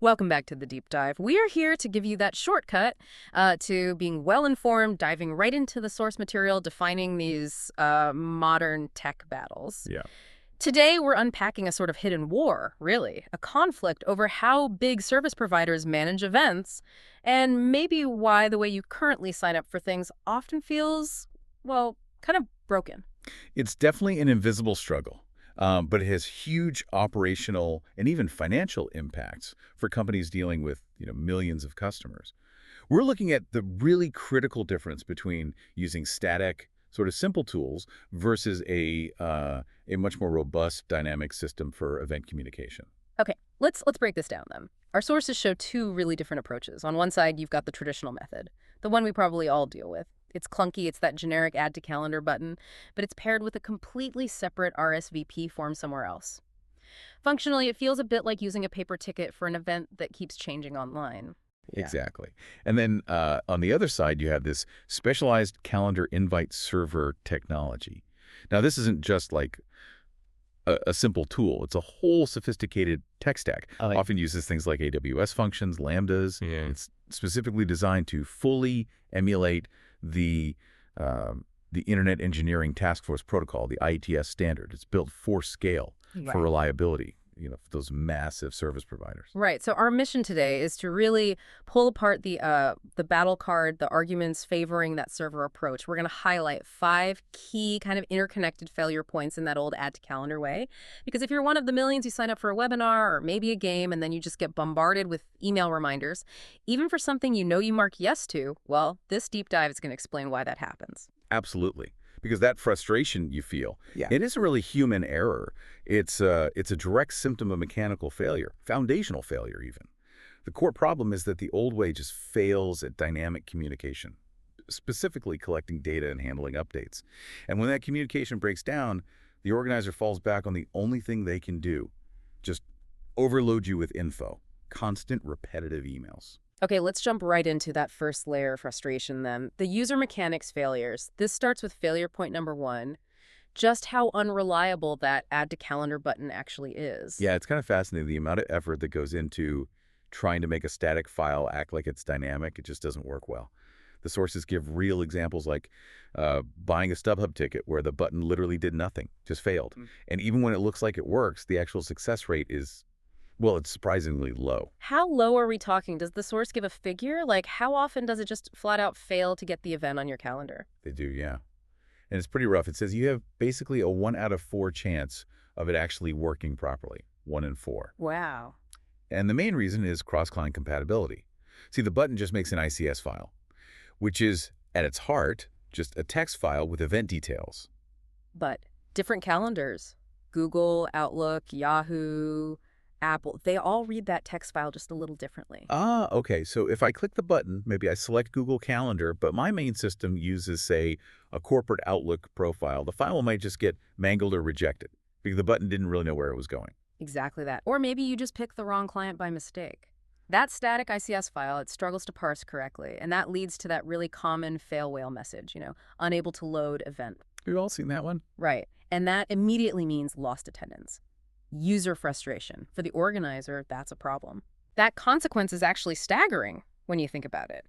Welcome back to the deep dive. We are here to give you that shortcut to being well-informed, diving right into the source material, defining these modern tech battles. Yeah. Today, we're unpacking a sort of hidden war, really, a conflict over how big service providers manage events, and maybe why the way you currently sign up for things often feels, well, kind of broken. It's definitely an invisible struggle, but it has huge operational and even financial impacts for companies dealing with millions of customers. We're looking at the really critical difference between using static, sort of simple tools versus a much more robust dynamic system for event communication. Okay, let's break this down then. Our sources show two really different approaches. On one side, you've got the traditional method, the one we probably all deal with. It's clunky, it's that generic add to calendar button, but it's paired with a completely separate RSVP form somewhere else. Functionally, it feels a bit like using a paper ticket for an event that keeps changing online. Yeah. Exactly. And then on the other side, you have this specialized calendar invite server technology. Now, this isn't just like a simple tool. It's a whole sophisticated tech stack. Often uses things like AWS functions, Lambdas. Yeah. It's specifically designed to fully emulate the Internet Engineering Task Force Protocol, the IETF standard. It's built for scale, for reliability, for those massive service providers. Right. So our mission today is to really pull apart the battle card, the arguments favoring that server approach. We're going to highlight 5 key kind of interconnected failure points in that old add to calendar way. Because if you're one of the millions who sign up for a webinar or maybe a game and then you just get bombarded with email reminders, even for something you know you mark yes to, well, this deep dive is going to explain why that happens. Absolutely. Because that frustration you feel, it isn't really human error. It's a direct symptom of mechanical failure, foundational failure even. The core problem is that the old way just fails at dynamic communication, specifically collecting data and handling updates. And when that communication breaks down, the organizer falls back on the only thing they can do, just overload you with info, constant repetitive emails. Okay, let's jump right into that first layer of frustration then. The user mechanics failures. This starts with failure point number 1, just how unreliable that add to calendar button actually is. Yeah, it's kind of fascinating, the amount of effort that goes into trying to make a static file act like it's dynamic. It just doesn't work well. The sources give real examples like buying a StubHub ticket where the button literally did nothing, just failed. And even when it looks like it works, the actual success rate is, well, it's surprisingly low. How low are we talking? Does the source give a figure? Like, how often does it just flat out fail to get the event on your calendar? They do, yeah. And it's pretty rough. It says you have basically a 1 out of 4 chance of it actually working properly, 1 in 4. Wow. And the main reason is cross-client compatibility. See, the button just makes an ICS file, which is, at its heart, just a text file with event details. But different calendars, Google, Outlook, Yahoo, Apple, they all read that text file just a little differently. Ah, okay. So if I click the button, maybe I select Google Calendar, but my main system uses, say, a corporate Outlook profile, the file might just get mangled or rejected because the button didn't really know where it was going. Exactly that. Or maybe you just picked the wrong client by mistake. That static ICS file, it struggles to parse correctly, and that leads to that really common fail whale message, unable to load event. We've all seen that one. Right. And that immediately means lost attendance. User frustration. For the organizer, that's a problem. That consequence is actually staggering when you think about it.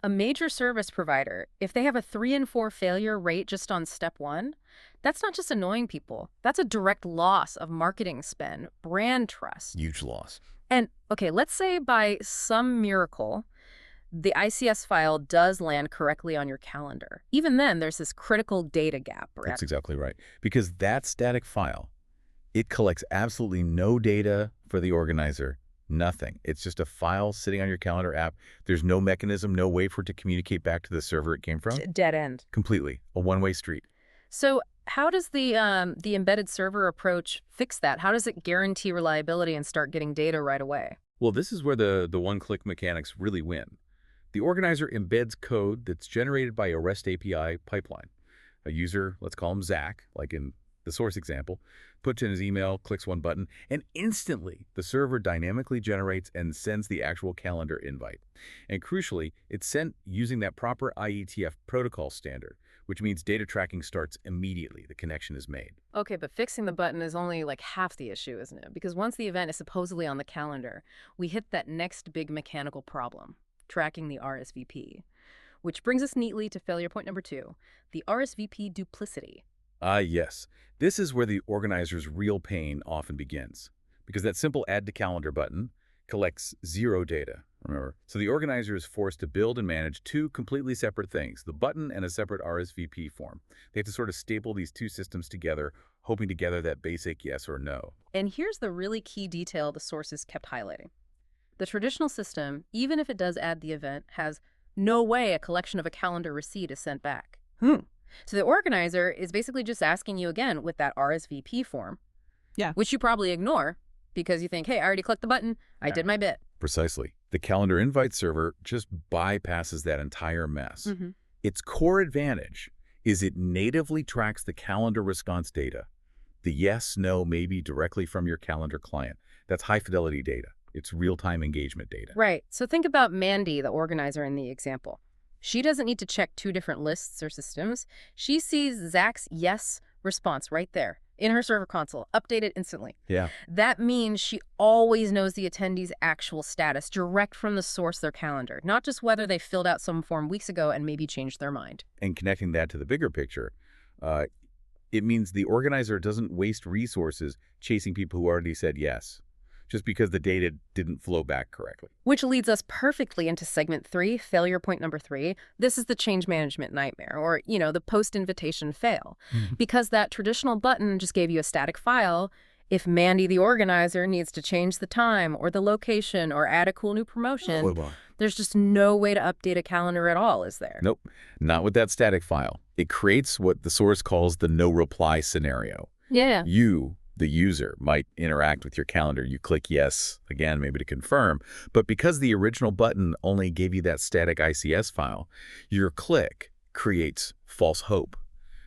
A major service provider, if they have a 3 in 4 failure rate just on step 1, that's not just annoying people. That's a direct loss of marketing spend, brand trust. Huge loss. And, okay, let's say by some miracle, the ICS file does land correctly on your calendar. Even then, there's this critical data gap. That's exactly right. Because that static file, it collects absolutely no data for the organizer, nothing. It's just a file sitting on your calendar app. There's no mechanism, no way for it to communicate back to the server it came from. Dead end. Completely. A one-way street. So how does the embedded server approach fix that? How does it guarantee reliability and start getting data right away? Well, this is where the one-click mechanics really win. The organizer embeds code that's generated by a REST API pipeline. A user, let's call him Zach, like in the source example, puts in his email, clicks one button, and instantly the server dynamically generates and sends the actual calendar invite. And crucially, it's sent using that proper IETF protocol standard, which means data tracking starts immediately. The connection is made. Okay, but fixing the button is only like half the issue, isn't it? Because once the event is supposedly on the calendar, we hit that next big mechanical problem, tracking the RSVP. Which brings us neatly to failure point number 2, the RSVP duplicity. Yes. This is where the organizer's real pain often begins, because that simple add to calendar button collects zero data, remember? So the organizer is forced to build and manage two completely separate things, the button and a separate RSVP form. They have to sort of staple these two systems together, hoping to gather that basic yes or no. And here's the really key detail the sources kept highlighting. The traditional system, even if it does add the event, has no way a collection of a calendar receipt is sent back. So the organizer is basically just asking you again with that RSVP form, which you probably ignore because you think, hey, I already clicked the button, I did my bit. Precisely. The calendar invite server just bypasses that entire mess. Its core advantage is it natively tracks the calendar response data, the yes, no, maybe directly from your calendar client. That's high-fidelity data. It's real-time engagement data. Right. So think about Mandy, the organizer in the example. She doesn't need to check two different lists or systems. She sees Zach's yes response right there in her server console, updated instantly. Yeah. That means she always knows the attendee's actual status direct from the source, their calendar, not just whether they filled out some form weeks ago and maybe changed their mind. And connecting that to the bigger picture, it means the organizer doesn't waste resources chasing people who already said yes, just because the data didn't flow back correctly. Which leads us perfectly into segment 3, failure point number 3. This is the change management nightmare, or, the post-invitation fail. Because that traditional button just gave you a static file, if Mandy, the organizer, needs to change the time or the location or add a cool new promotion, there's just no way to update a calendar at all, is there? Nope, not with that static file. It creates what the source calls the no-reply scenario. Yeah. You, the user, might interact with your calendar. You click yes, again, maybe to confirm. But because the original button only gave you that static ICS file, your click creates false hope.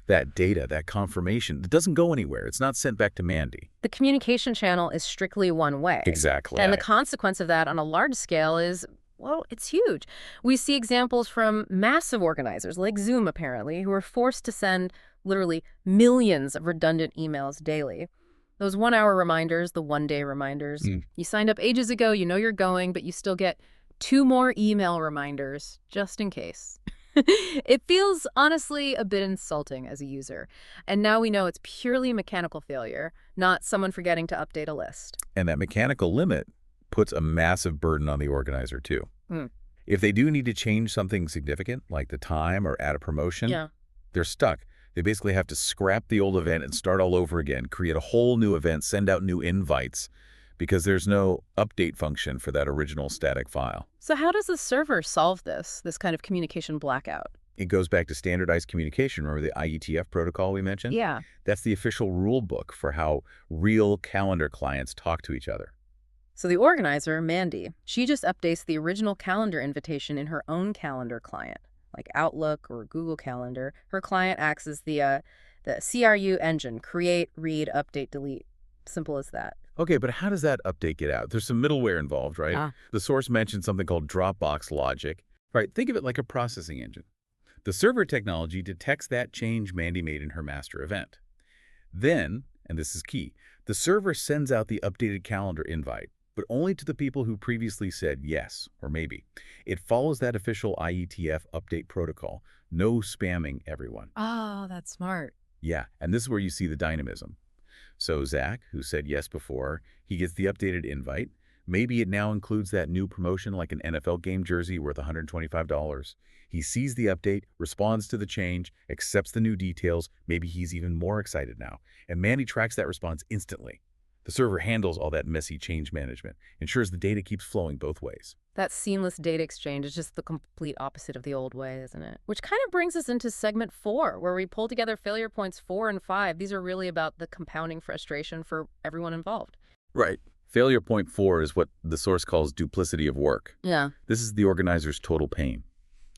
That data, that confirmation, it doesn't go anywhere. It's not sent back to Mandy. The communication channel is strictly one way. Exactly. And the consequence of that on a large scale is, well, it's huge. We see examples from massive organizers like Zoom, apparently, who are forced to send literally millions of redundant emails daily. Those 1-hour reminders, the one-day reminders. You signed up ages ago, you know you're going, but you still get 2 more email reminders just in case. It feels, honestly, a bit insulting as a user. And now we know it's purely mechanical failure, not someone forgetting to update a list. And that mechanical limit puts a massive burden on the organizer, too. If they do need to change something significant, like the time or add a promotion, they're stuck. They basically have to scrap the old event and start all over again, create a whole new event, send out new invites, because there's no update function for that original static file. So how does the server solve this kind of communication blackout? It goes back to standardized communication. Remember the IETF protocol we mentioned? Yeah. That's the official rule book for how real calendar clients talk to each other. So the organizer, Mandy, she just updates the original calendar invitation in her own calendar client, like Outlook or Google Calendar. Her client acts as the CRU engine, create, read, update, delete. Simple as that. Okay, but how does that update get out? There's some middleware involved, right? The source mentioned something called Dropbox logic. Right, think of it like a processing engine. The server technology detects that change Mandy made in her master event. Then, and this is key, the server sends out the updated calendar invite, but only to the people who previously said yes or maybe. It follows that official IETF update protocol. No spamming everyone. Oh, that's smart. Yeah, and this is where you see the dynamism. So Zach, who said yes before, he gets the updated invite. Maybe it now includes that new promotion like an NFL game jersey worth $125. He sees the update, responds to the change, accepts the new details. Maybe he's even more excited now. And Mandy tracks that response instantly. The server handles all that messy change management, ensures the data keeps flowing both ways. That seamless data exchange is just the complete opposite of the old way, isn't it? Which kind of brings us into segment 4, where we pull together failure points 4 and 5. These are really about the compounding frustration for everyone involved. Right. Failure point 4 is what the source calls duplicity of work. Yeah. This is the organizer's total pain.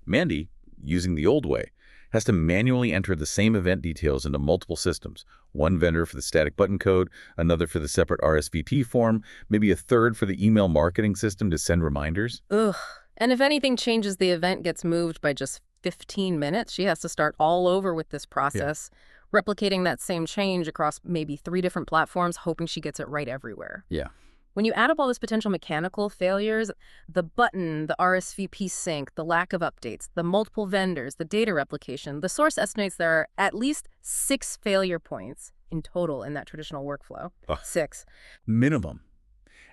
Mandy, using the old way, has to manually enter the same event details into multiple systems. One vendor for the static button code, another for the separate RSVP form, maybe a third for the email marketing system to send reminders. Ugh. And if anything changes, the event gets moved by just 15 minutes. She has to start all over with this process, replicating that same change across maybe 3 different platforms, hoping she gets it right everywhere. Yeah. When you add up all those potential mechanical failures, the button, the RSVP sync, the lack of updates, the multiple vendors, the data replication, the source estimates there are at least 6 failure points in total in that traditional workflow. 6. Minimum.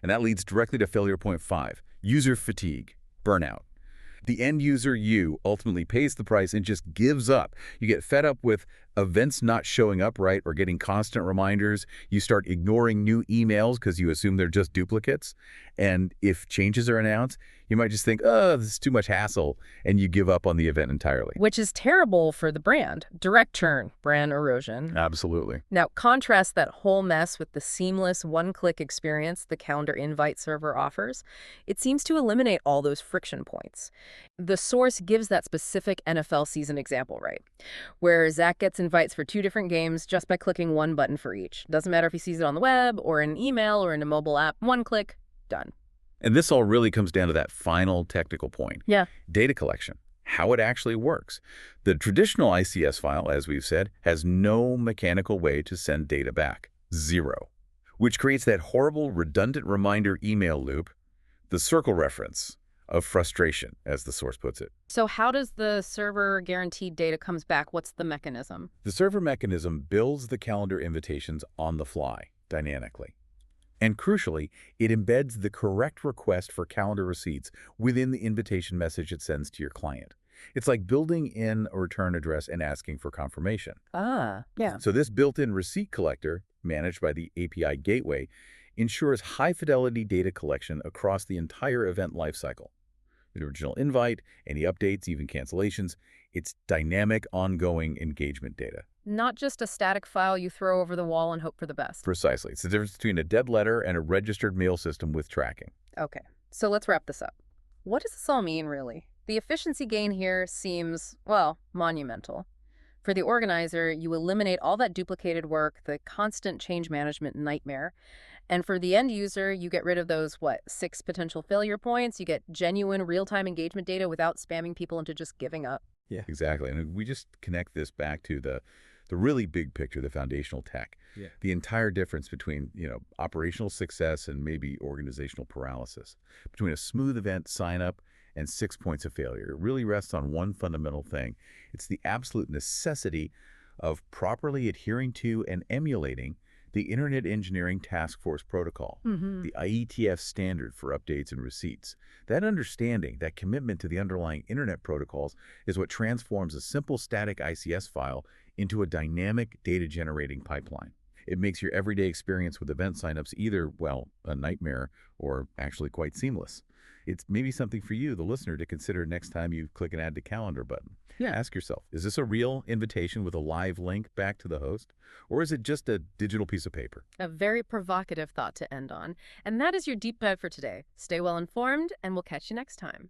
And that leads directly to failure point 5, user fatigue, burnout. The end user, you, ultimately pays the price and just gives up. You get fed up with events not showing up right or getting constant reminders. You start ignoring new emails because you assume they're just duplicates. And if changes are announced, you might just think, oh, this is too much hassle, and you give up on the event entirely. Which is terrible for the brand. Direct churn, brand erosion. Absolutely. Now, contrast that whole mess with the seamless one-click experience the calendar invite server offers. It seems to eliminate all those friction points. The source gives that specific NFL season example, right? Where Zach gets invites for 2 different games just by clicking one button for each. Doesn't matter if he sees it on the web or in an email or in a mobile app. One click, done. And this all really comes down to that final technical point. Yeah. Data collection, how it actually works. The traditional ICS file, as we've said, has no mechanical way to send data back. 0. Which creates that horrible redundant reminder email loop, the circle reference of frustration, as the source puts it. So how does the server guaranteed data comes back? What's the mechanism? The server mechanism builds the calendar invitations on the fly, dynamically. And crucially, it embeds the correct request for calendar receipts within the invitation message it sends to your client. It's like building in a return address and asking for confirmation. Yeah. So this built-in receipt collector, managed by the API gateway, ensures high-fidelity data collection across the entire event lifecycle. The original invite, any updates, even cancellations, it's dynamic, ongoing engagement data. Not just a static file you throw over the wall and hope for the best. Precisely. It's the difference between a dead letter and a registered mail system with tracking. Okay, so let's wrap this up. What does this all mean, really? The efficiency gain here seems, well, monumental. For the organizer, you eliminate all that duplicated work, the constant change management nightmare. And for the end user, you get rid of those, 6 potential failure points. You get genuine real-time engagement data without spamming people into just giving up. Yeah, exactly. And we just connect this back to the really big picture, the foundational tech. Yeah. The entire difference between, operational success and maybe organizational paralysis. Between a smooth event sign-up and 6 points of failure. It really rests on one fundamental thing. It's the absolute necessity of properly adhering to and emulating the Internet Engineering Task Force Protocol, the IETF standard for updates and receipts. That understanding, that commitment to the underlying Internet protocols is what transforms a simple static ICS file into a dynamic data-generating pipeline. It makes your everyday experience with event signups either, well, a nightmare or actually quite seamless. It's maybe something for you, the listener, to consider next time you click an Add to Calendar button. Yeah. Ask yourself, is this a real invitation with a live link back to the host? Or is it just a digital piece of paper? A very provocative thought to end on. And that is your deep dive for today. Stay well informed, and we'll catch you next time.